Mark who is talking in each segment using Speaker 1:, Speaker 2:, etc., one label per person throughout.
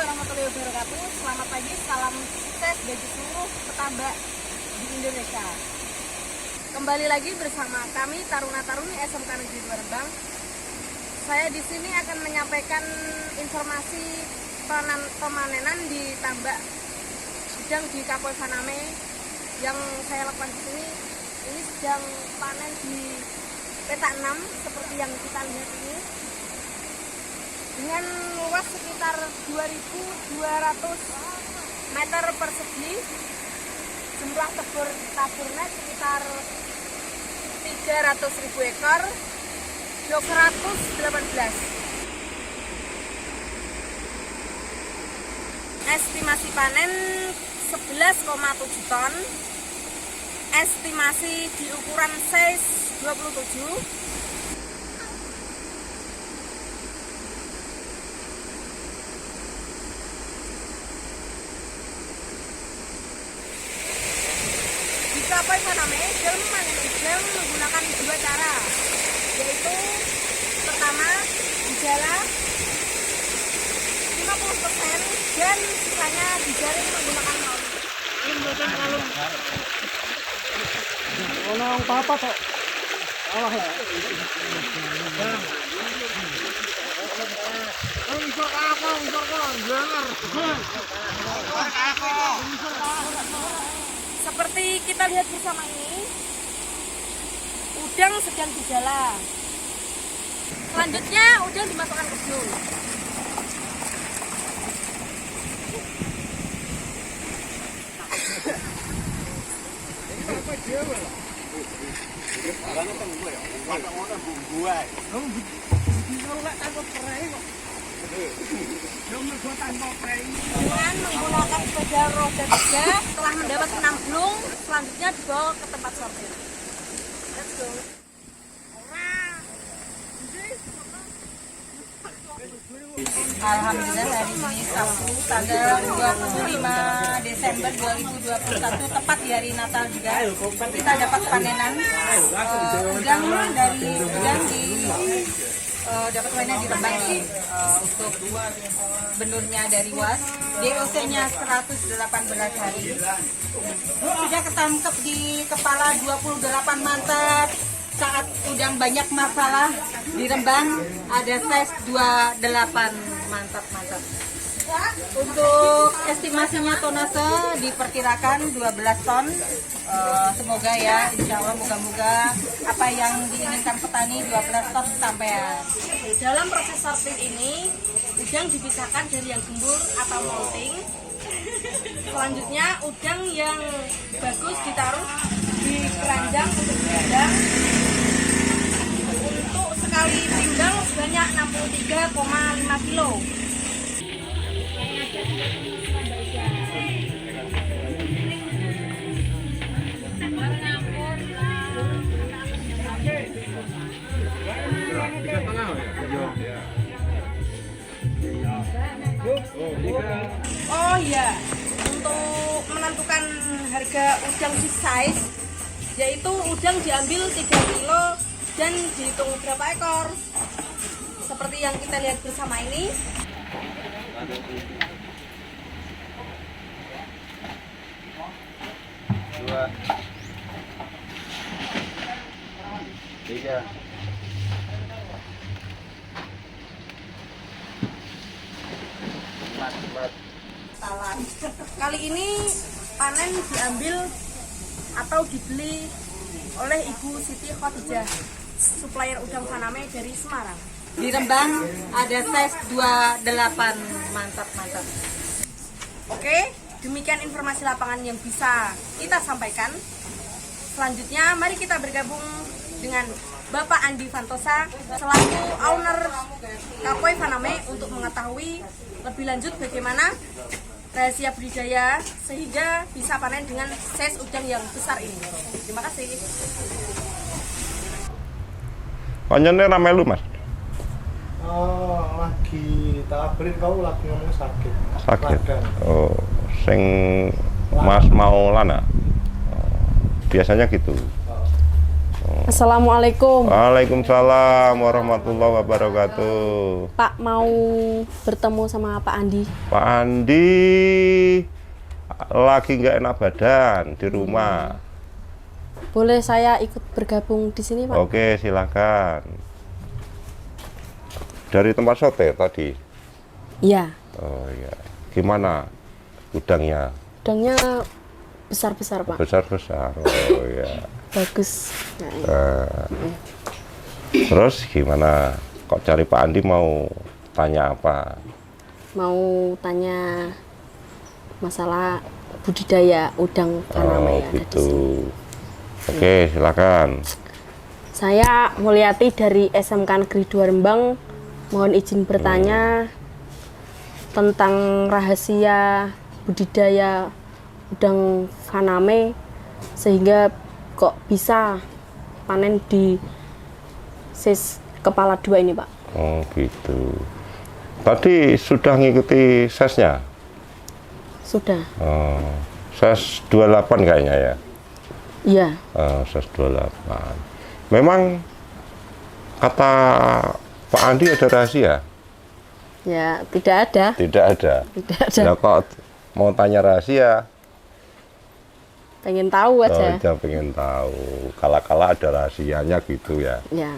Speaker 1: warahmatullahi wabarakatuh. Selamat pagi, salam sukses bagi seluruh petambak di Indonesia. Kembali lagi bersama kami Taruna-Taruni SMK Negeri 2 Rembang. Saya di sini akan menyampaikan informasi pemanenan di tambak sedang di Kapol Faname yang saya lakukan di sini. Ini sedang panen di petak 6 seperti yang kita lihat ini, dengan luas sekitar 2.200 meter persegi. Jumlah taburnya sekitar 300.000 ekor, jok 118. Estimasi panen 11,7 ton. Estimasi di ukuran size 27. Kapol Faname dalam menggunakan dua cara, yaitu pertama dijala 50% dan sisanya dijaring menggunakan maut.
Speaker 2: Orang apa kok? Allah ya.
Speaker 1: Seperti kita lihat bersama ini, udang sedang dijala. Selanjutnya udang dimasukkan ke blung. Dengan menggunakan sepeda roda 3, setelah mendapat 6 blung, selanjutnya dibawa ke tempat sortir. Let's go.
Speaker 3: Alhamdulillah hari ini Sabtu tanggal 25 Desember 2021, tepat di hari Natal juga, kita dapat panenan udang dapat panen di Rembang ini. Untuk benurnya dari Was, DOC-nya 118 hari. Sudah ketangkep di kepala 28 mantap. Saat udang banyak masalah di Rembang, ada size 28 mantap. Untuk estimasinya tonase diperkirakan 12 ton. Semoga ya, insya Allah moga-moga apa yang diinginkan petani 12 ton sampai.
Speaker 1: Dalam proses sortir ini, udang dipisahkan dari yang gembur atau molting. Selanjutnya udang yang bagus ditaruh di keranjang untuk diadang. Untuk sekali pinggang sebanyak 63,5 kilo. Oh iya, untuk menentukan harga udang si size, yaitu udang diambil 3 kilo dan dihitung berapa ekor. Seperti yang kita lihat bersama ini.
Speaker 4: Dua, tiga.
Speaker 1: Kali ini panen diambil atau dibeli oleh Ibu Siti Khadijah, supplier udang Faname dari Semarang.
Speaker 3: Di Rembang ada size 28 mantap.
Speaker 1: Oke, demikian informasi lapangan yang bisa kita sampaikan. Selanjutnya mari kita bergabung dengan Bapak Andi Fantosa selaku owner Kapol Faname untuk mengetahui lebih lanjut bagaimana rahasia budidaya sehingga bisa panen dengan size udang yang besar ini. Terima kasih.
Speaker 5: Konyolnya ramai lu mas?
Speaker 2: Lagi tak kabarin kau lagi ngomong sakit.
Speaker 5: Sakit.
Speaker 2: Lagan.
Speaker 5: Oh, sing mas mau lana. Oh, biasanya gitu. Oh,
Speaker 1: Assalamualaikum.
Speaker 5: Waalaikumsalam warahmatullahi wabarakatuh.
Speaker 1: Pak mau bertemu sama Pak Andi.
Speaker 5: Pak Andi lagi nggak enak badan di rumah.
Speaker 1: Boleh saya ikut bergabung di sini, Pak?
Speaker 5: Oke, silakan. Dari tempat sote tadi.
Speaker 1: Iya.
Speaker 5: Oh iya. Gimana udangnya?
Speaker 1: Udangnya besar-besar, Pak.
Speaker 5: Besar-besar. Oh iya.
Speaker 1: Bagus.
Speaker 5: Terus gimana? Kok cari Pak Andi mau tanya apa?
Speaker 1: Mau tanya masalah budidaya udang faname yang ada di
Speaker 5: gitu.
Speaker 1: sini.
Speaker 5: Oke, silakan.
Speaker 1: Saya Mulyati dari SMK Negeri 2 Rembang. Mohon izin bertanya tentang rahasia budidaya udang faname sehingga kok bisa panen di sis kepala 2 ini, Pak.
Speaker 5: Oh gitu. Tadi sudah ngikuti sesnya?
Speaker 1: Sudah.
Speaker 5: Oh, ses 28 kayaknya ya?
Speaker 1: Iya.
Speaker 5: Ses 28. Memang kata Pak Andi ada rahasia?
Speaker 1: Ya, tidak ada.
Speaker 5: Tidak ada.
Speaker 1: Tidak ada.
Speaker 5: Ya kok mau tanya rahasia?
Speaker 1: Pengen tahu aja.
Speaker 5: Aja pengen tahu. Kala-kala ada rahasianya gitu ya.
Speaker 1: Ya.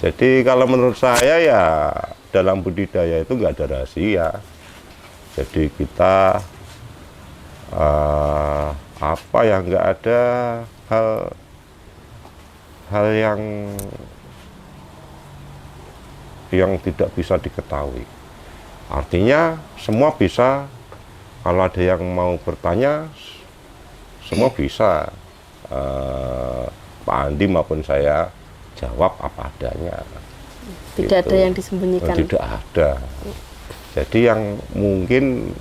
Speaker 5: Jadi kalau menurut saya ya dalam budidaya itu nggak ada rahasia. Jadi kita apa yang nggak ada hal yang tidak bisa diketahui. Artinya semua bisa. Kalau ada yang mau bertanya, semua bisa. Pak Andi maupun saya jawab apa adanya.
Speaker 1: Tidak ada yang disembunyikan.
Speaker 5: Tidak ada. Jadi yang mungkin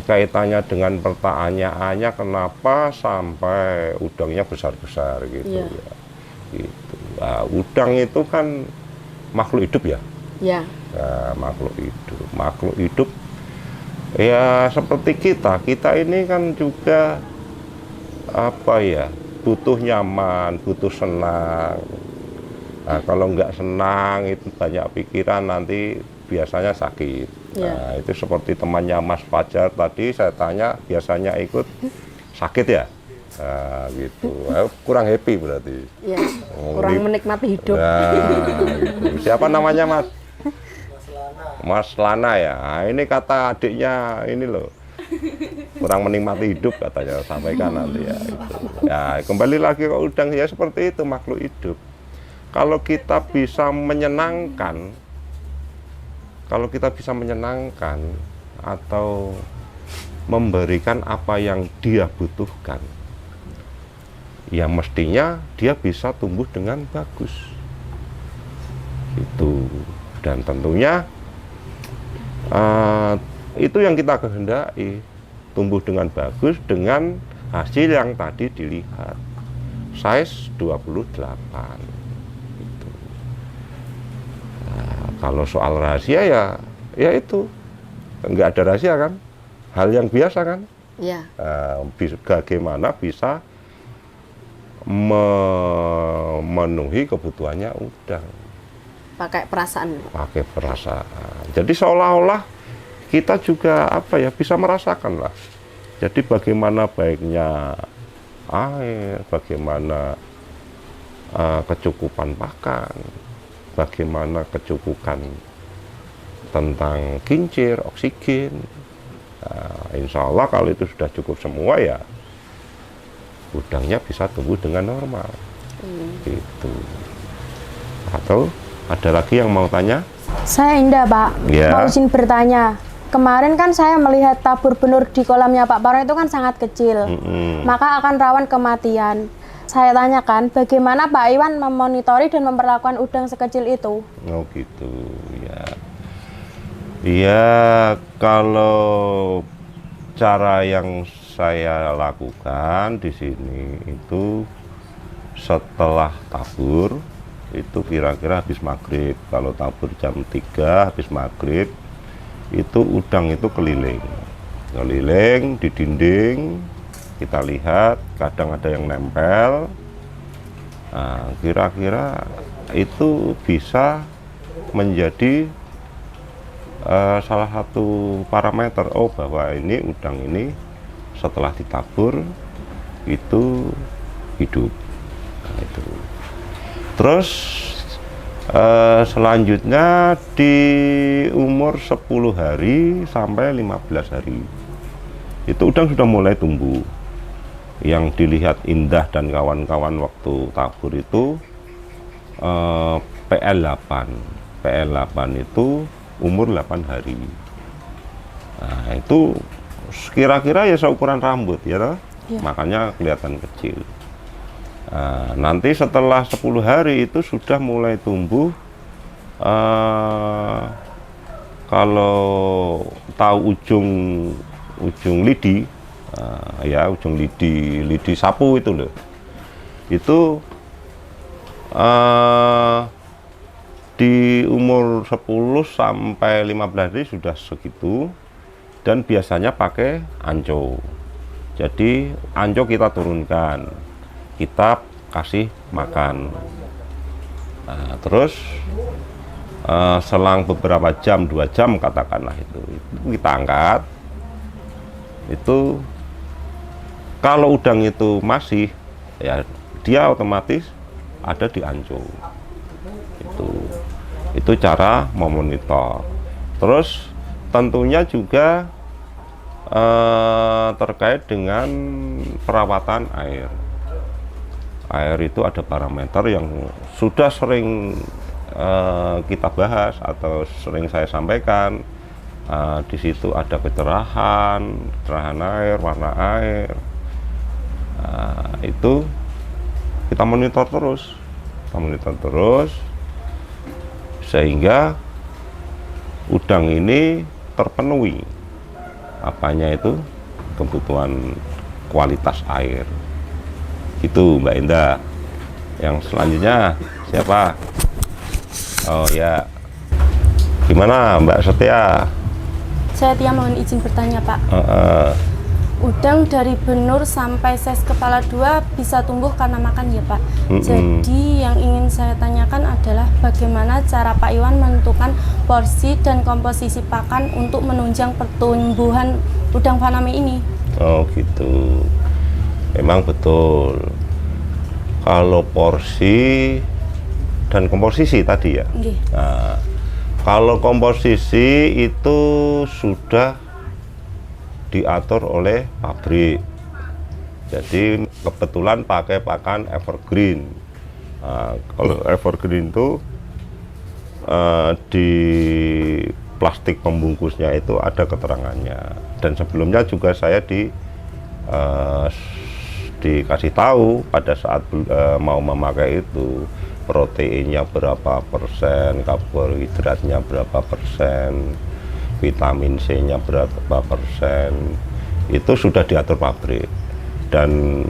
Speaker 5: kaitannya dengan pertanyaannya kenapa sampai udangnya besar-besar gitu
Speaker 1: ya.
Speaker 5: Gitu. Nah, udang itu kan makhluk hidup ya.
Speaker 1: Ya.
Speaker 5: Nah, makhluk hidup ya seperti kita ini kan juga apa ya, butuh nyaman, butuh senang. Nah, kalau nggak senang itu banyak pikiran nanti biasanya sakit.
Speaker 1: Ya.
Speaker 5: Nah, itu seperti temannya Mas Fajar tadi saya tanya biasanya ikut sakit ya. Nah, gitu. Kurang happy berarti.
Speaker 1: Ya. Kurang menikmati hidup.
Speaker 5: Nah, gitu. Siapa namanya Mas? Mas Lana ya. Nah, ini kata adiknya ini loh. Kurang menikmati hidup katanya, sampaikan nanti ya. Itu. Ya, kembali lagi ke udang ya seperti itu makhluk hidup. Kalau kita bisa menyenangkan atau memberikan apa yang dia butuhkan, ya mestinya dia bisa tumbuh dengan bagus. Itu. Dan tentunya itu yang kita kehendaki, tumbuh dengan bagus dengan hasil yang tadi dilihat. Size 28. Kalau soal rahasia ya itu nggak ada rahasia kan, hal yang biasa kan.
Speaker 1: Ya.
Speaker 5: Bagaimana bisa memenuhi kebutuhannya udang
Speaker 1: Pakai perasaan.
Speaker 5: Jadi seolah-olah kita juga apa ya bisa merasakan lah. Jadi bagaimana baiknya air, bagaimana kecukupan pakan, bagaimana kecukupan tentang kincir, oksigen. Nah, insya Allah kalau itu sudah cukup semua ya udangnya bisa tumbuh dengan normal. Gitu. Atau ada lagi yang mau tanya?
Speaker 6: Saya Indah, Pak.
Speaker 5: Ya.
Speaker 6: Mau izin bertanya. Kemarin kan saya melihat tabur benur di kolamnya Pak Paro itu kan sangat kecil, maka akan rawan kematian. Saya tanyakan, bagaimana Pak Iwan memonitori dan memperlakukan udang sekecil itu?
Speaker 5: Oh gitu, ya. Ya, kalau cara yang saya lakukan di sini itu setelah tabur, itu kira-kira habis maghrib. Kalau tabur jam 3 habis maghrib, itu udang itu keliling di dinding, kita lihat, kadang ada yang nempel. Nah, kira-kira itu bisa menjadi salah satu parameter, oh bahwa ini udang ini setelah ditabur itu hidup. Nah, itu. Terus selanjutnya di umur 10 hari sampai 15 hari itu udang sudah mulai tumbuh. Yang dilihat Indah dan kawan-kawan waktu tabur itu PL8. PL8 itu umur 8 hari. Nah, itu kira-kira ya seukuran rambut ya toh?
Speaker 6: Iya.
Speaker 5: Makanya kelihatan kecil. Nah, nanti setelah 10 hari itu sudah mulai tumbuh. Kalau tahu ujung lidi, ya ujung lidi sapu itu loh, itu di umur 10 sampai 15 hari sudah segitu, dan biasanya pakai anco. Jadi anco kita turunkan, kita kasih makan. Nah, terus selang beberapa jam, 2 jam katakanlah itu kita angkat. Itu kalau udang itu masih, ya dia otomatis ada di anco. Itu cara memonitor. Terus tentunya juga terkait dengan perawatan air. Air itu ada parameter yang sudah sering kita bahas atau sering saya sampaikan. Di situ ada kecerahan air, warna air. Itu kita monitor terus, sehingga udang ini terpenuhi apanya itu kebutuhan kualitas air. Itu Mbak Indah. Yang selanjutnya siapa? Oh ya, gimana Mbak Setia?
Speaker 6: Saya Tia mohon izin bertanya Pak. Udang dari benur sampai size kepala 2 bisa tumbuh karena makan ya Pak. Jadi yang ingin saya tanyakan adalah bagaimana cara Pak Iwan menentukan porsi dan komposisi pakan untuk menunjang pertumbuhan udang faname ini.
Speaker 5: Oh gitu. Memang betul. Kalau porsi dan komposisi tadi ya. Nah, kalau komposisi itu sudah diatur oleh pabrik. Jadi kebetulan pakai pakan evergreen. Nah, kalau evergreen itu di plastik pembungkusnya itu ada keterangannya. Dan sebelumnya juga saya dikasih tahu pada saat mau memakai itu, proteinnya berapa persen, karbohidratnya berapa persen, vitamin C-nya berapa persen, itu sudah diatur pabrik. Dan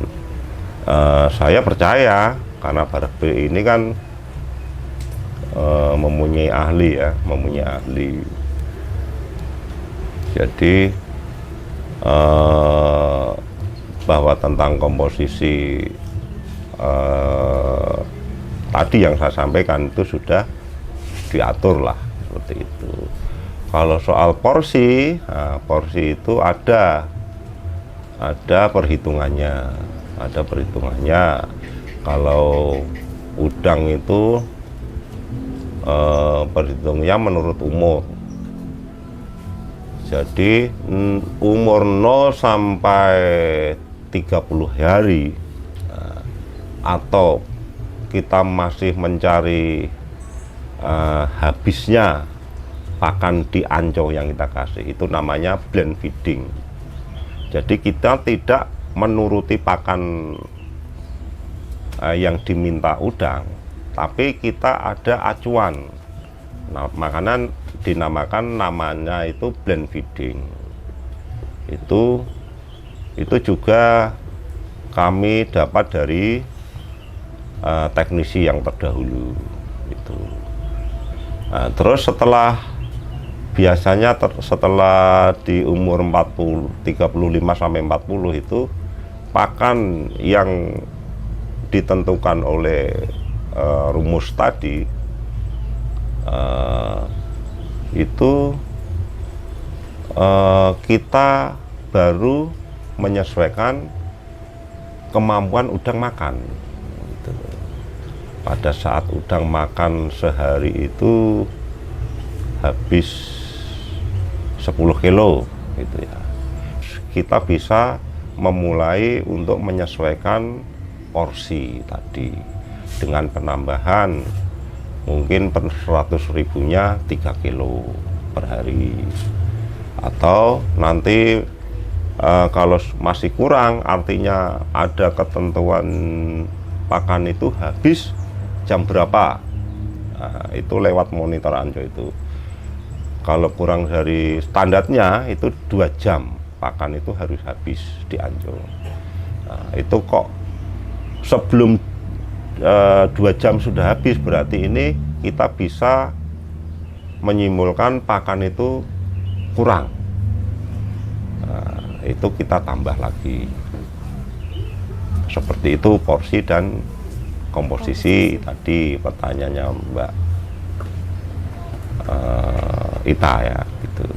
Speaker 5: saya percaya karena pabrik ini kan mempunyai ahli ya, jadi bahwa tentang komposisi tadi yang saya sampaikan itu sudah diatur lah seperti itu. Kalau soal porsi, nah, porsi itu ada perhitungannya, Kalau udang itu perhitungnya menurut umur. Jadi umur 0 sampai 30 hari atau kita masih mencari habisnya pakan di anco yang kita kasih, itu namanya blend feeding. Jadi kita tidak menuruti pakan yang diminta udang, tapi kita ada acuan. Nah, makanan dinamakan namanya itu blend feeding. Itu juga kami dapat dari teknisi yang terdahulu itu. Nah, terus biasanya setelah di umur 35 sampai 40 itu pakan yang ditentukan oleh rumus tadi itu kita baru menyesuaikan kemampuan udang makan gitu. Pada saat udang makan sehari itu habis 10 kilo gitu ya, kita bisa memulai untuk menyesuaikan porsi tadi dengan penambahan mungkin per 100 ribunya 3 kilo per hari, atau nanti kalau masih kurang, artinya ada ketentuan pakan itu habis jam berapa, nah, itu lewat monitor Anjo itu. Kalau kurang dari standarnya itu 2 jam pakan itu harus habis di Anjo. Nah, itu kok sebelum 2 jam sudah habis, berarti ini kita bisa menyimpulkan pakan itu kurang. Nah, itu kita tambah lagi. Seperti itu porsi dan komposisi tadi pertanyaannya Mbak Ita ya gitu.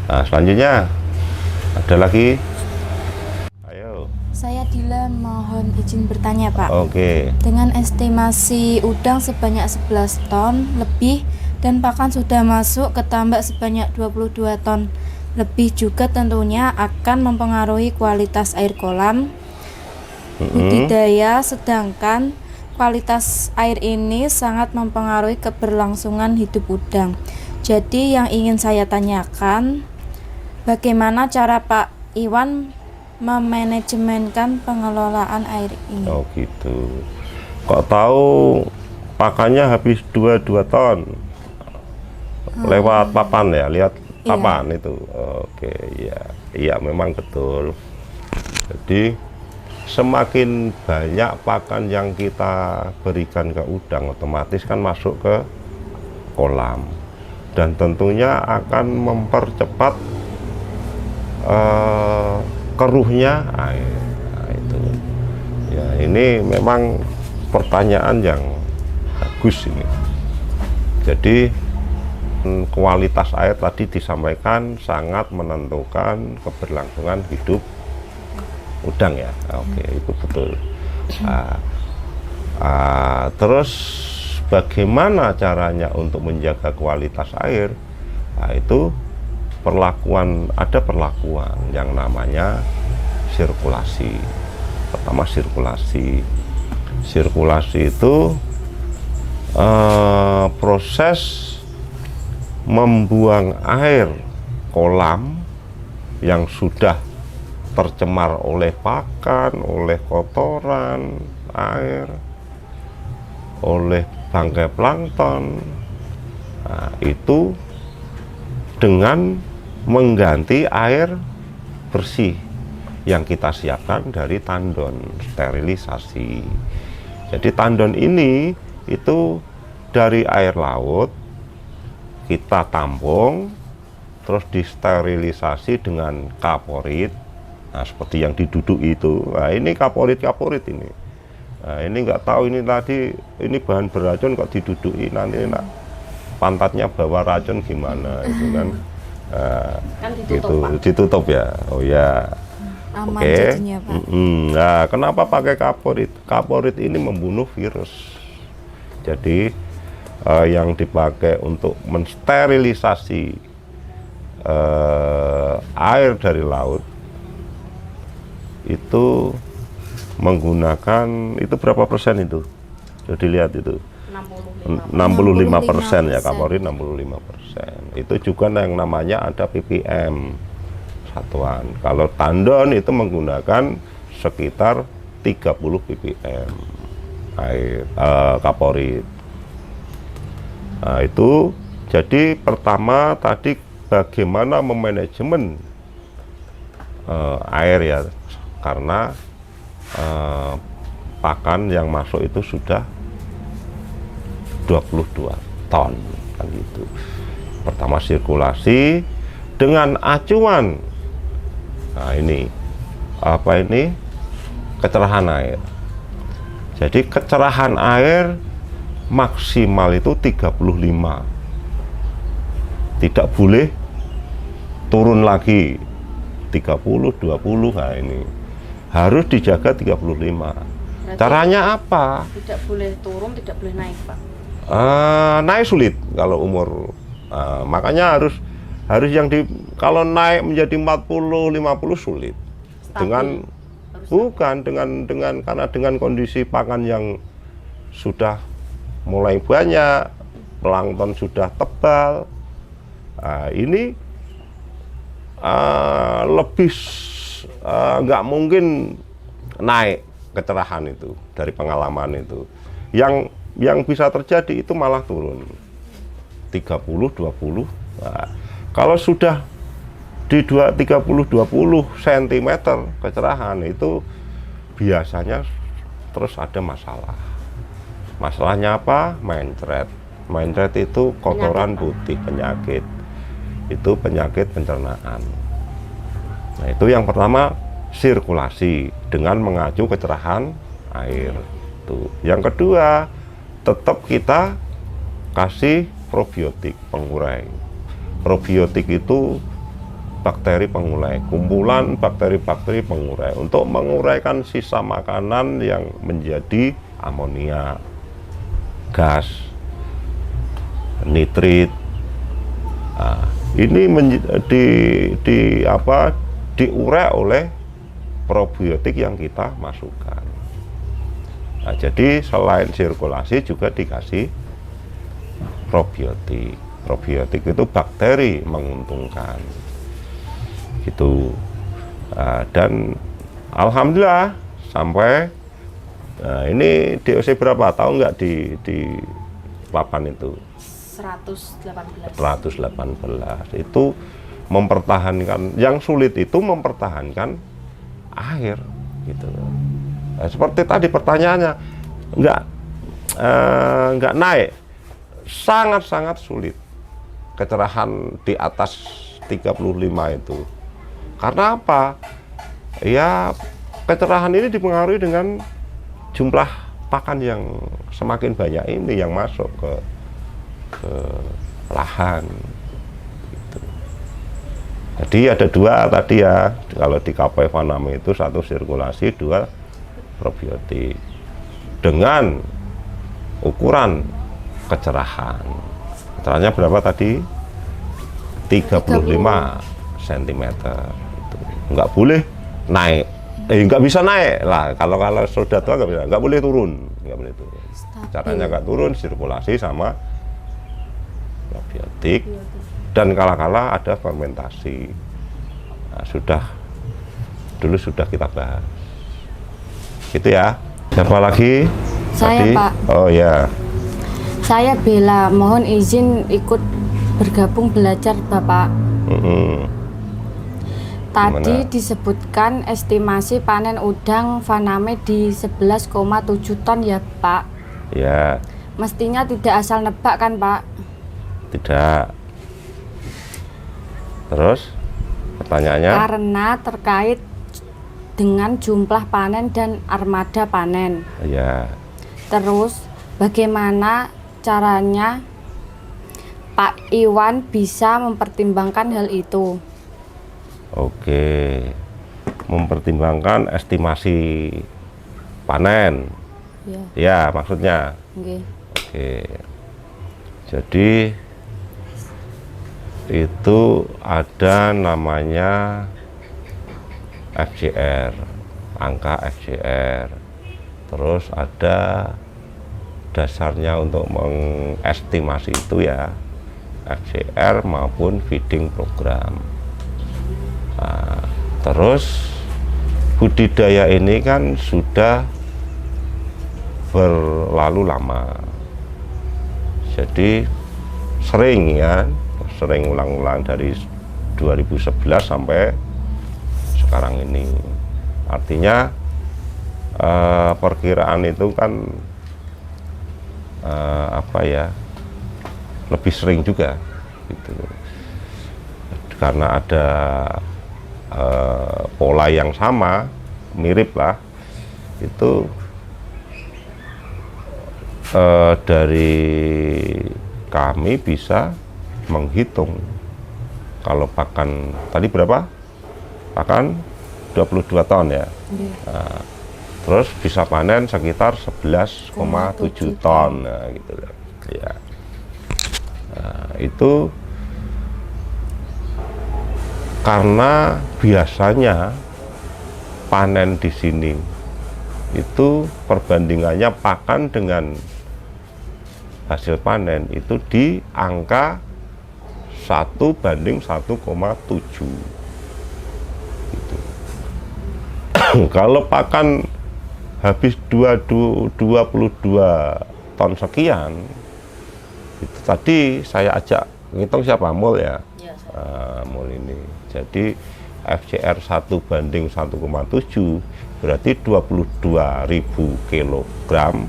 Speaker 5: Nah, selanjutnya ada lagi. Ayo.
Speaker 7: Saya Dila, mohon izin bertanya Pak.
Speaker 5: Oke.
Speaker 7: Dengan estimasi udang sebanyak 11 ton lebih dan pakan sudah masuk ke tambak sebanyak 22 ton lebih, juga tentunya akan mempengaruhi kualitas air kolam budidaya, sedangkan kualitas air ini sangat mempengaruhi keberlangsungan hidup udang. Jadi yang ingin saya tanyakan, bagaimana cara Pak Iwan memanajemenkan pengelolaan air ini?
Speaker 5: Oh gitu. Kok tahu pakannya habis 22 ton? Lewat papan ya, lihat papan itu. Oke, iya. Iya, memang betul. Jadi semakin banyak pakan yang kita berikan ke udang, otomatis kan masuk ke kolam dan tentunya akan mempercepat keruhnya air. Nah, itu ya, ini memang pertanyaan yang bagus ini. Jadi kualitas air tadi disampaikan sangat menentukan keberlangsungan hidup udang ya. Oke, itu betul. Terus bagaimana caranya untuk menjaga kualitas air? Nah, itu ada perlakuan yang namanya sirkulasi. Pertama sirkulasi. Sirkulasi itu proses membuang air kolam yang sudah tercemar oleh pakan, oleh kotoran air, oleh bangkai plankton. Nah, itu dengan mengganti air bersih yang kita siapkan dari tandon sterilisasi. Jadi tandon ini itu dari air laut kita tampung, terus disterilisasi dengan kaporit. Nah, seperti yang diduduk itu. Nah, ini kaporit ini. Nah, ini nggak tahu ini tadi ini bahan beracun kok diduduki, nanti pantatnya bawa racun gimana itu kan.
Speaker 1: Kan ditutup,
Speaker 5: gitu,
Speaker 1: Pak.
Speaker 5: Ditutup ya. Oh ya.
Speaker 7: Aman
Speaker 5: Oke.
Speaker 7: jadinya Pak.
Speaker 5: Nah, kenapa pakai kaporit? Kaporit ini membunuh virus. Jadi yang dipakai untuk mensterilisasi air dari laut itu menggunakan itu berapa persen itu? Jadi lihat itu 65% ya, kaporit 65%. Itu juga yang namanya ada ppm satuan. Kalau tandon itu menggunakan sekitar 30 ppm air kaporit. Nah, itu jadi pertama tadi bagaimana memanajemen air ya, karena pakan yang masuk itu sudah 22 ton kan gitu. Pertama sirkulasi dengan acuan. Nah, ini apa ini? kecerahan air. Jadi kecerahan air maksimal itu 35. Tidak boleh turun lagi 30, 20. Nah ini harus dijaga 35. Caranya apa?
Speaker 7: Tidak boleh turun, tidak boleh naik, Pak.
Speaker 5: Naik sulit kalau umur. Makanya harus yang kalau naik menjadi 40, 50 sulit. Dengan bukan dengan karena dengan kondisi pakan yang sudah mulai banyak, plankton sudah tebal. Ini lebih nggak mungkin naik kecerahan itu dari pengalaman itu. Yang bisa terjadi itu malah turun 30, 20. Kalau sudah di 30-20 cm kecerahan itu biasanya terus ada masalah. Masalahnya apa? Mencret. Mencret itu kotoran putih, penyakit. Itu penyakit pencernaan. Nah, itu yang pertama, sirkulasi dengan mengacu kecerahan air. Tuh. Yang kedua, tetap kita kasih probiotik pengurai. Probiotik itu bakteri pengurai, kumpulan bakteri-bakteri pengurai untuk menguraikan sisa makanan yang menjadi amonia, gas, nitrit. Ini diurai oleh probiotik yang kita masukkan. Jadi selain sirkulasi juga dikasih probiotik. Probiotik itu bakteri menguntungkan. Gitu. Dan alhamdulillah sampai ini DOC berapa? Tahu nggak di papan itu?
Speaker 7: 118.
Speaker 5: 118. Itu mempertahankan, yang sulit itu mempertahankan air gitu. Seperti tadi pertanyaannya, nggak naik, sangat-sangat sulit kecerahan di atas 35 itu. Karena apa? Ya kecerahan ini dipengaruhi dengan jumlah pakan yang semakin banyak ini yang masuk ke lahan gitu. Jadi ada dua tadi ya, kalau di KP Vaname itu satu sirkulasi, dua probiotik dengan ukuran kecerahan. Kecerahannya berapa tadi? 35 cm. Itu nggak boleh naik, nggak bisa naik lah. Kalau sudah tua nggak bisa, nggak boleh turun. Caranya nggak turun, sirkulasi sama probiotik. Dan kala-kala ada fermentasi. Dulu sudah kita bahas. Gitu ya. Siapa lagi?
Speaker 7: Saya,
Speaker 5: tadi?
Speaker 7: Pak.
Speaker 5: Oh ya.
Speaker 7: Saya Bella, mohon izin ikut bergabung belajar, Bapak. Tadi disebutkan estimasi panen udang Vaname di 11,7 ton ya, Pak?
Speaker 5: Ya.
Speaker 7: Mestinya tidak asal nebak kan, Pak?
Speaker 5: Tidak. Terus pertanyaannya?
Speaker 7: Karena terkait dengan jumlah panen dan armada panen.
Speaker 5: Ya.
Speaker 7: Terus bagaimana caranya Pak Iwan bisa mempertimbangkan hal itu?
Speaker 5: Oke, mempertimbangkan estimasi panen. Ya, maksudnya. Oke. Jadi itu ada namanya FCR, angka FCR. Terus ada dasarnya untuk mengestimasi itu ya, FCR maupun feeding program. Nah, terus budidaya ini kan sudah berlalu lama, jadi sering ulang-ulang dari 2011 sampai sekarang ini. Artinya perkiraan itu kan lebih sering juga gitu. Karena ada pola yang sama, mirip lah, itu dari kami bisa menghitung kalau pakan tadi berapa? Pakan 22 ton ya. Nah, terus bisa panen sekitar 11,7 ton, nah, gitu loh. Ya. Nah, itu karena biasanya panen di sini itu perbandingannya pakan dengan hasil panen itu di angka 1:1,7 gitu. Kalau pakan habis 22 ton sekian itu tadi saya ajak ngitung siapa? Mul ya? Mul ini jadi FCR 1:1,7 berarti 22.000 kilogram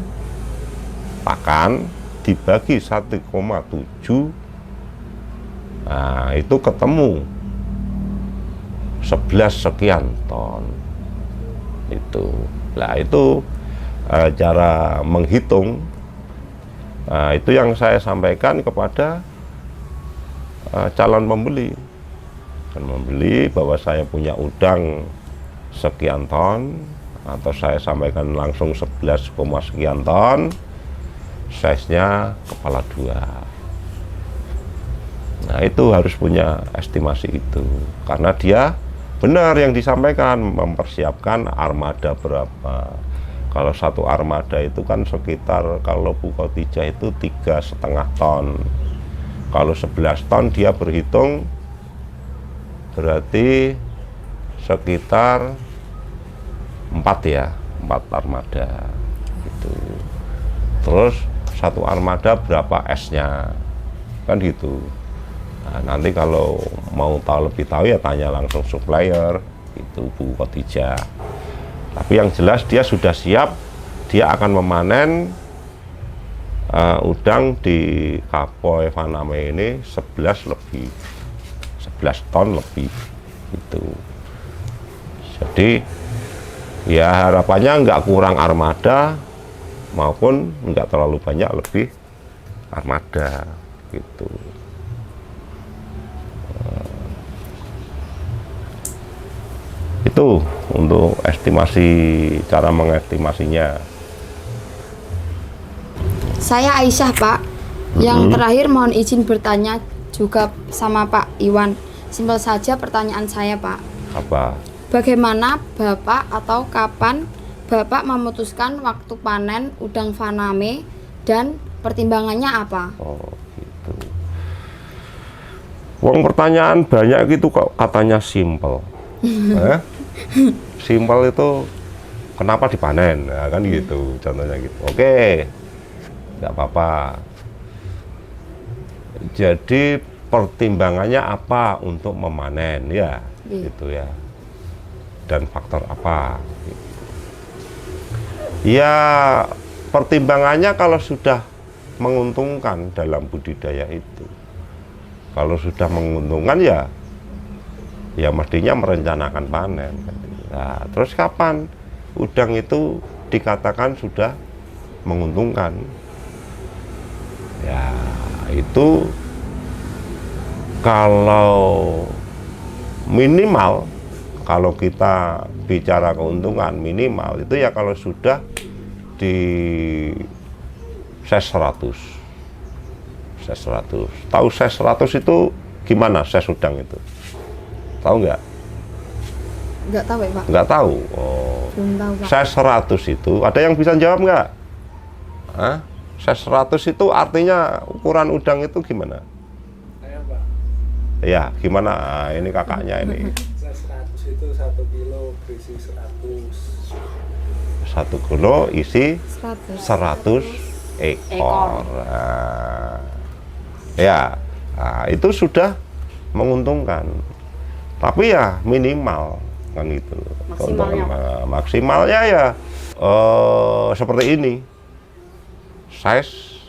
Speaker 5: pakan dibagi 1,7, nah itu ketemu 11 sekian ton itu. Nah itu cara menghitung. Nah, itu yang saya sampaikan kepada calon pembeli bahwa saya punya udang sekian ton, atau saya sampaikan langsung 11, sekian ton, size-nya kepala 2. Nah itu harus punya estimasi itu, karena dia benar yang disampaikan, mempersiapkan armada berapa. Kalau satu armada itu kan sekitar, kalau Bu Khotijah itu 3,5 ton. Kalau 11 ton dia berhitung berarti sekitar 4 ya, 4 armada gitu. Terus satu armada berapa S-nya kan gitu. Nah, nanti kalau mau lebih tahu ya tanya langsung supplier itu Bu Khotijah. Tapi yang jelas dia sudah siap, dia akan memanen udang di Kapoi Faname ini 11 ton lebih gitu. Jadi ya harapannya nggak kurang armada maupun nggak terlalu banyak lebih armada gitu. Itu untuk estimasi, cara mengestimasinya.
Speaker 7: Saya Aisyah, Pak. Yang terakhir mohon izin bertanya juga sama Pak Iwan. Simpel saja pertanyaan saya, Pak.
Speaker 5: Apa?
Speaker 7: Bagaimana Bapak atau kapan Bapak memutuskan waktu panen udang Faname dan pertimbangannya apa?
Speaker 5: Oh, gitu. Wong pertanyaan banyak gitu kok katanya simpel. Simpel itu kenapa dipanen? Nah, kan gitu, contohnya gitu. Oke, nggak apa-apa. Jadi pertimbangannya apa untuk memanen ya, gitu ya. Dan faktor apa? Ya pertimbangannya kalau sudah menguntungkan dalam budidaya itu. Kalau sudah menguntungkan ya mestinya merencanakan panen. Nah, terus kapan udang itu dikatakan sudah menguntungkan? Ya itu kalau minimal, kalau kita bicara keuntungan minimal itu ya kalau sudah di size 100. Size 100. Tahu size 100 itu gimana size udang itu? Tahu nggak?
Speaker 7: Nggak tahu ya, Pak.
Speaker 5: Nggak tahu. Oh.
Speaker 7: Belum tahu, Pak.
Speaker 5: Size 100 itu ada yang bisa jawab nggak? Hah? Size 100 itu artinya ukuran udang itu gimana?
Speaker 2: Saya Pak,
Speaker 5: Ya, gimana? Nah, ini kakaknya ini.
Speaker 2: saya 100 itu 1 kilo berisi 100.
Speaker 5: 1 kilo isi
Speaker 7: 100.
Speaker 5: 100 ekor. Nah, ya, nah, itu sudah menguntungkan. Tapi ya minimal kan gitu. Maksimalnya ya seperti ini. Size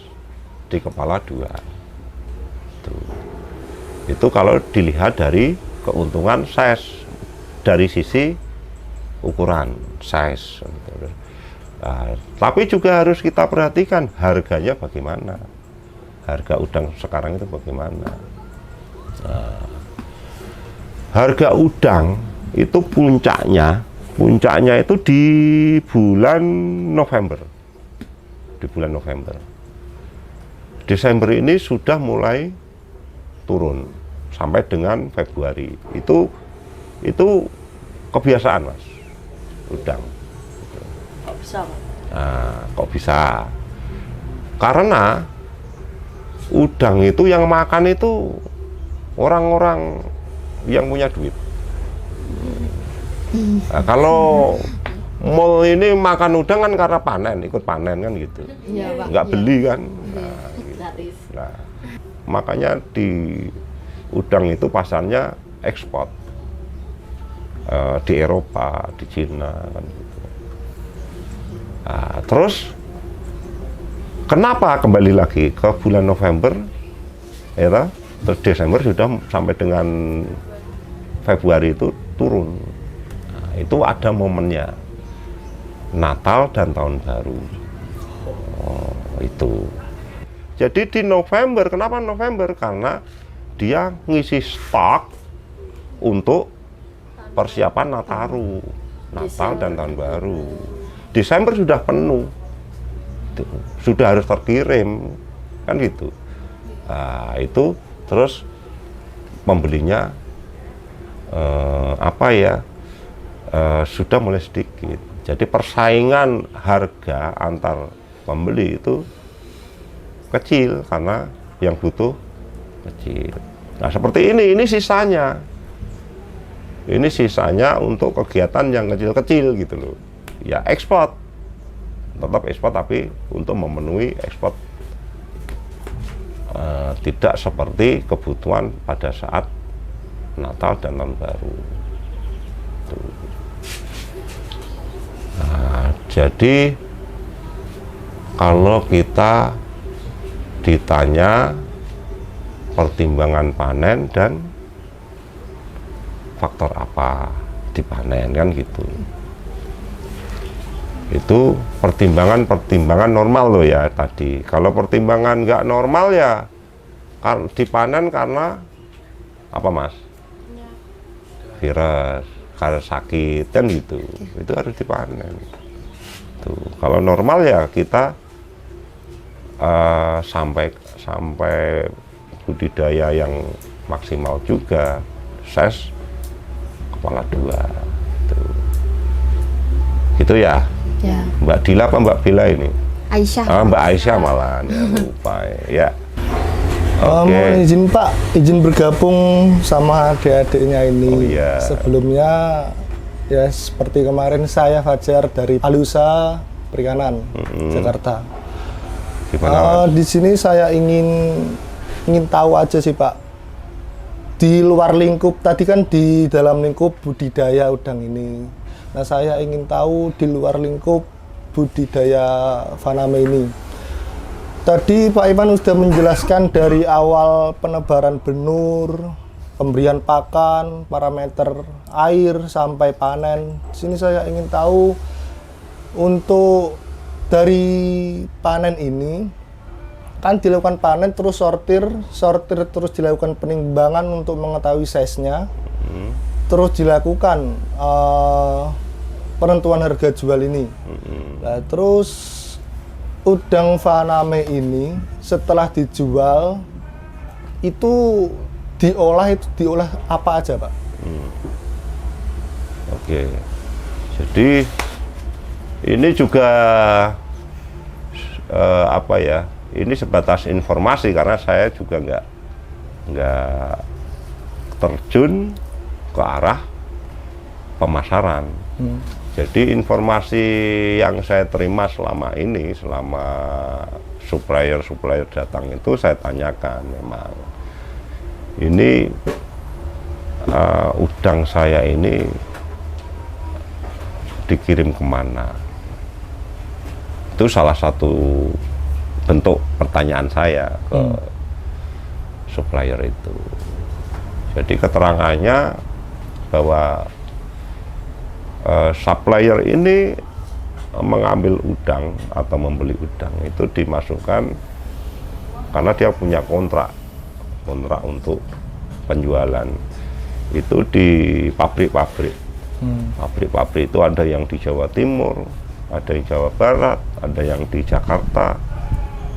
Speaker 5: di kepala 2. Tuh. Itu kalau dilihat dari keuntungan size dari sisi ukuran size. Nah, tapi juga harus kita perhatikan harganya bagaimana. Harga udang sekarang itu bagaimana. Nah, harga udang itu puncaknya itu di bulan November. Di bulan November. Desember ini sudah mulai turun sampai dengan Februari. Itu kebiasaan, Mas. Udang.
Speaker 1: Kok bisa, Pak?
Speaker 5: Nah, kok bisa? Karena udang itu yang makan itu orang-orang yang punya duit. Nah, kalau mall ini makan udang kan karena panen, ikut panen kan gitu.
Speaker 1: Iya, Pak.
Speaker 5: Nggak beli kan.
Speaker 1: Gratis.
Speaker 5: Nah, makanya di udang itu pasarnya ekspor. Di Eropa, di Cina kan gitu. Nah, terus kenapa kembali lagi ke bulan November, ya, terus Desember sudah sampai dengan Februari itu turun. Nah, itu ada momennya Natal dan Tahun Baru. Itu. Jadi di November, kenapa November? Karena dia ngisi stok untuk persiapan Nataru, Natal dan Tahun Baru. Desember sudah penuh, sudah harus terkirim, kan gitu. Nah, itu terus pembelinya sudah mulai sedikit. Jadi persaingan harga antar pembeli itu kecil karena yang butuh kecil. Nah, seperti ini sisanya. Ini sisanya untuk kegiatan yang kecil-kecil gitu loh. Ya ekspor, tetap ekspor tapi untuk memenuhi ekspor. Tidak seperti kebutuhan pada saat Natal dan Tahun Baru. Tuh. Nah, jadi kalau kita ditanya pertimbangan panen dan faktor apa dipanen kan gitu, itu pertimbangan normal loh ya tadi. Kalau pertimbangan nggak normal ya dipanen karena apa, Mas? Virus, karena sakit kan gitu, itu harus dipanen. Tuh, kalau normal ya kita sampai budidaya yang maksimal juga, size kepala 2 tuh. Gitu ya.
Speaker 7: Ya.
Speaker 5: Mbak Dila apa Mbak Bila ini?
Speaker 7: Aisyah.
Speaker 5: Mbak Aisyah malah ya, lupa ya. Oke.
Speaker 2: Mohon izin Pak, izin bergabung sama adik-adiknya ini.
Speaker 5: Oh, iya.
Speaker 2: Sebelumnya ya seperti kemarin saya Fajar dari Alusa Perikanan Jakarta.
Speaker 5: Gimana?
Speaker 2: Di sini saya ingin tahu aja sih Pak. Di luar lingkup, tadi kan di dalam lingkup budidaya udang ini. Nah, saya ingin tahu di luar lingkup budidaya Faname ini. Tadi Pak Iwan sudah menjelaskan dari awal penebaran benur, pemberian pakan, parameter air, sampai panen. Di sini saya ingin tahu untuk dari panen ini, kan dilakukan panen terus sortir terus dilakukan penimbangan untuk mengetahui size-nya, terus dilakukan penentuan harga jual ini. Nah, terus udang Faname ini setelah dijual itu diolah apa aja, Pak?
Speaker 5: Oke, jadi ini juga ini sebatas informasi karena saya juga nggak terjun ke arah pemasaran. Jadi informasi yang saya terima selama ini, selama supplier datang itu saya tanyakan memang ini udang saya ini dikirim kemana. Itu salah satu bentuk pertanyaan saya ke supplier itu. Jadi keterangannya bahwa supplier ini mengambil udang atau membeli udang itu dimasukkan karena dia punya kontrak untuk penjualan itu di pabrik-pabrik. Pabrik-pabrik itu ada yang di Jawa Timur, ada di Jawa Barat, ada yang di Jakarta.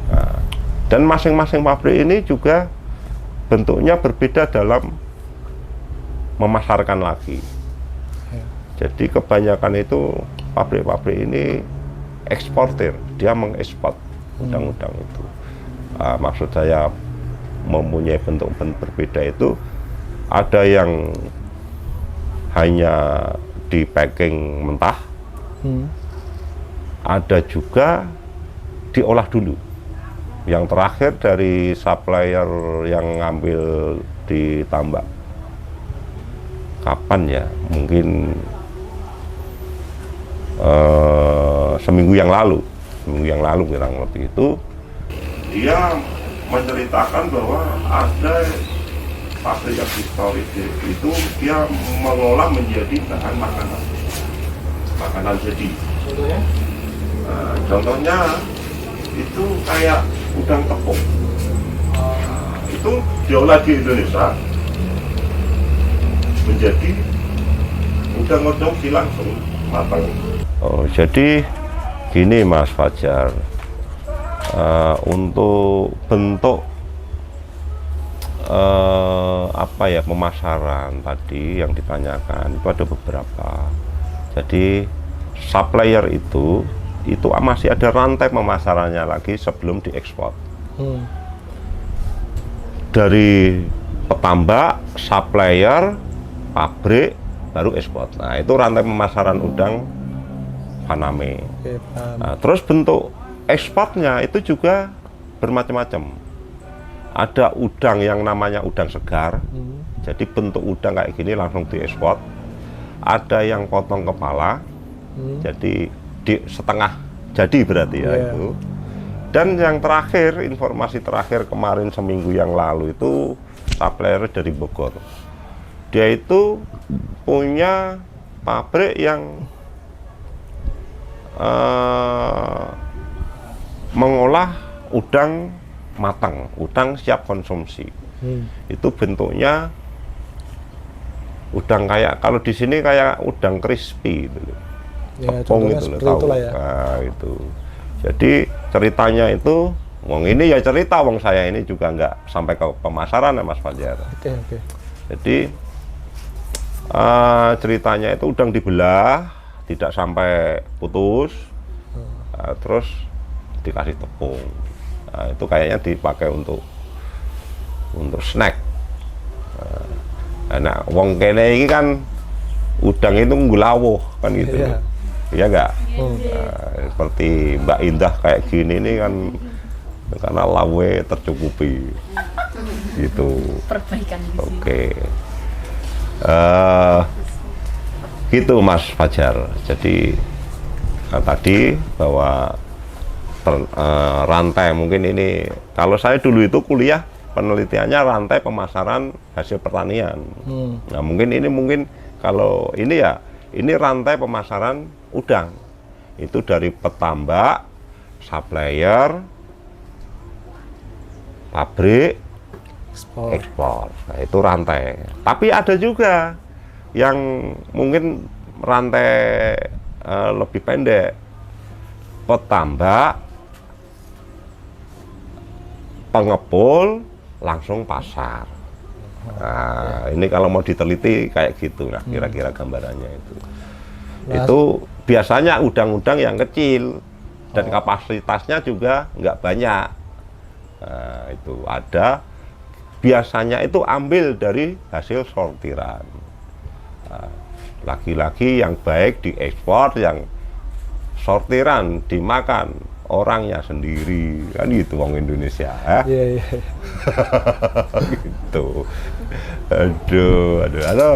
Speaker 5: Nah, dan masing-masing pabrik ini juga bentuknya berbeda dalam memasarkan lagi. Jadi kebanyakan itu pabrik-pabrik ini eksportir, dia mengekspor udang-udang itu. Maksud saya mempunyai bentuk-bentuk berbeda itu ada yang hanya di packing mentah, ada juga diolah dulu. Yang terakhir dari supplier yang ngambil di tambak, kapan ya? Mungkin seminggu yang lalu kurang lebih itu dia menceritakan bahwa ada pabrik yang historis itu dia mengolah menjadi bahan makanan jadi. Contohnya itu kayak udang tepung, itu diolah di Indonesia menjadi udang otopsi langsung matang. Oh, jadi gini Mas Fajar, untuk bentuk pemasaran tadi yang ditanyakan itu ada beberapa. Jadi supplier itu masih ada rantai pemasarannya lagi sebelum diekspor. Dari petambak, supplier, pabrik, baru ekspor. Nah, itu rantai pemasaran udang Faname. Nah, terus bentuk ekspornya itu juga bermacam-macam. Ada udang yang namanya udang segar, jadi bentuk udang kayak gini langsung diekspor. Ada yang potong kepala, jadi di setengah jadi berarti ya itu. Dan yang terakhir, informasi terakhir kemarin seminggu yang lalu itu supplier dari Bogor. Dia itu punya pabrik yang mengolah udang matang, udang siap konsumsi. Itu bentuknya udang kayak, kalau di sini kayak udang crispy gitu. Tepung itu loh, tahu. Ya. Nah, itu. Jadi ceritanya itu, wong ini ya cerita, wong saya ini juga nggak sampai ke pemasaran ya Mas Fajar. Jadi ceritanya itu udang dibelah, tidak sampai putus, terus dikasih tepung. Nah, itu kayaknya dipakai untuk snack. Nah, wong kene ini kan udang itu nggulawuh kan gitu. Iya enggak? Seperti Mbak Indah kayak gini ini kan karena lawe tercukupi. Gitu.
Speaker 1: Perbaikan di sini.
Speaker 5: Oke. Gitu Mas Fajar. Jadi tadi bahwa rantai, mungkin ini kalau saya dulu itu kuliah penelitiannya rantai pemasaran hasil pertanian. Nah mungkin kalau ini ya ini rantai pemasaran udang itu dari petambak, supplier, pabrik, ekspor. Nah, itu rantai. Tapi ada juga yang mungkin rantai lebih pendek, petambak, pengepul, langsung pasar. Nah, ini kalau mau diteliti kayak gitu lah kira-kira gambarannya itu. Itu biasanya udang-udang yang kecil dan kapasitasnya juga nggak banyak. Nah, itu ada biasanya itu ambil dari hasil sortiran. Lagi-lagi yang baik diekspor, yang sortiran dimakan orangnya sendiri, kan gitu wong Indonesia. Gitu. Aduh,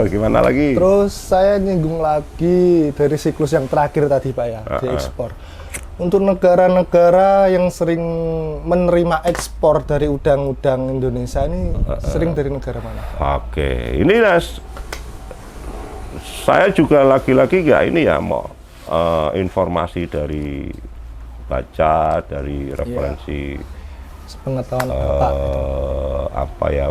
Speaker 5: gimana lagi?
Speaker 2: Terus saya nyinggung lagi dari siklus yang terakhir tadi Pak ya, diekspor. Untuk negara-negara yang sering menerima ekspor dari udang-udang Indonesia ini sering dari negara mana?
Speaker 5: Oke, ini saya juga lagi-lagi nggak ini ya mau informasi dari baca, dari referensi
Speaker 2: Sepengetahuan Bapak.
Speaker 5: apa ya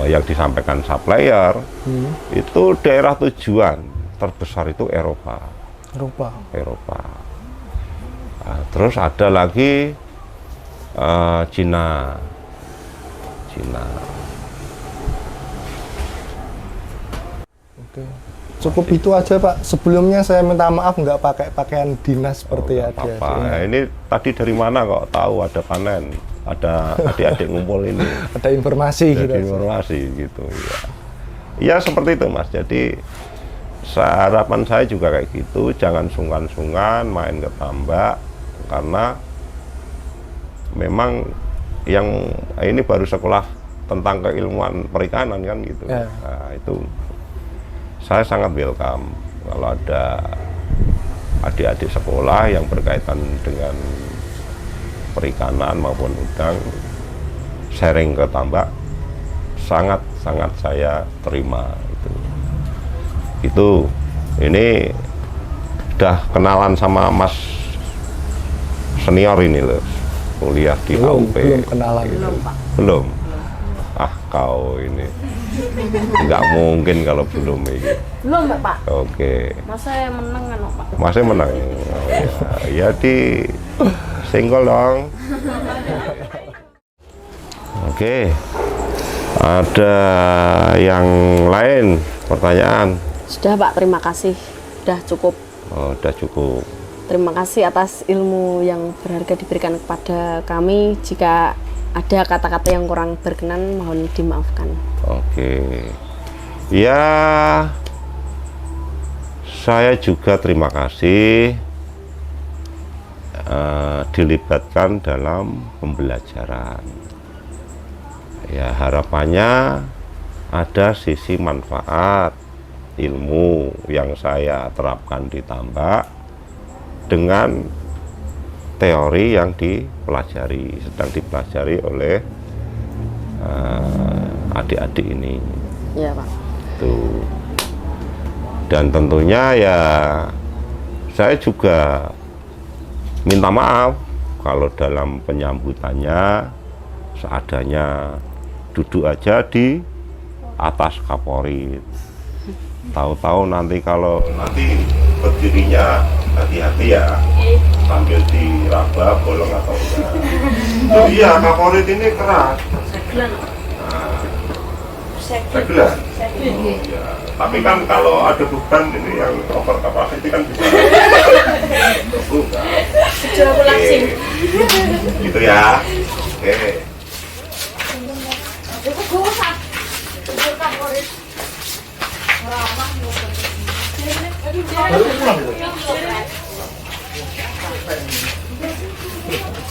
Speaker 5: yang disampaikan supplier, itu daerah tujuan terbesar itu Eropa. Nah, terus ada lagi Cina.
Speaker 2: Oke. Cukup itu aja Pak. Sebelumnya saya minta maaf nggak pakai pakaian dinas seperti adik-adik.
Speaker 5: Nah, ini tadi dari mana kok tahu ada panen, ada adik-adik ngumpul ini?
Speaker 2: Ada informasi gitu.
Speaker 5: Ada informasi gitu ya. Ya seperti itu Mas. Jadi harapan saya juga kayak gitu, jangan sungkan-sungkan main ke tambak, karena memang yang ini baru sekolah tentang keilmuan perikanan kan gitu.
Speaker 2: Ya.
Speaker 5: Nah, itu saya sangat welcome kalau ada adik-adik sekolah yang berkaitan dengan perikanan maupun udang sharing ke tambak, sangat saya terima itu. Ini udah kenalan sama Mas senior ini loh, kuliah di HUP.
Speaker 2: Belum kenalan.
Speaker 5: Belum. Ah, kau ini nggak mungkin kalau belum ini.
Speaker 6: Belum Pak.
Speaker 5: Oke.
Speaker 6: Masa menang kan Pak?
Speaker 5: Masih menang. Oh, ya di single dong. Oke. Ada yang lain pertanyaan?
Speaker 6: Sudah Pak, terima kasih. Sudah cukup.
Speaker 5: Oh, udah cukup.
Speaker 6: Terima kasih atas ilmu yang berharga diberikan kepada kami. Jika ada kata-kata yang kurang berkenan, mohon dimaafkan.
Speaker 5: Oke. Ya, saya juga terima kasih dilibatkan dalam pembelajaran. Ya, harapannya ada sisi manfaat ilmu yang saya terapkan di tambak dengan teori yang sedang dipelajari oleh adik-adik ini.
Speaker 6: Iya Pak.
Speaker 5: Tuh. Dan tentunya ya saya juga minta maaf kalau dalam penyambutannya seadanya duduk aja di atas kaporit. Tahu-tahu nanti kalau berdirinya hati-hati ya, sambil diraba bolong atau enggak. Iya, kaporit ini keras. Segelan. Ya. Tapi kan kalau ada beban ini yang over capacity kan bisa. Gitu ya. Oke.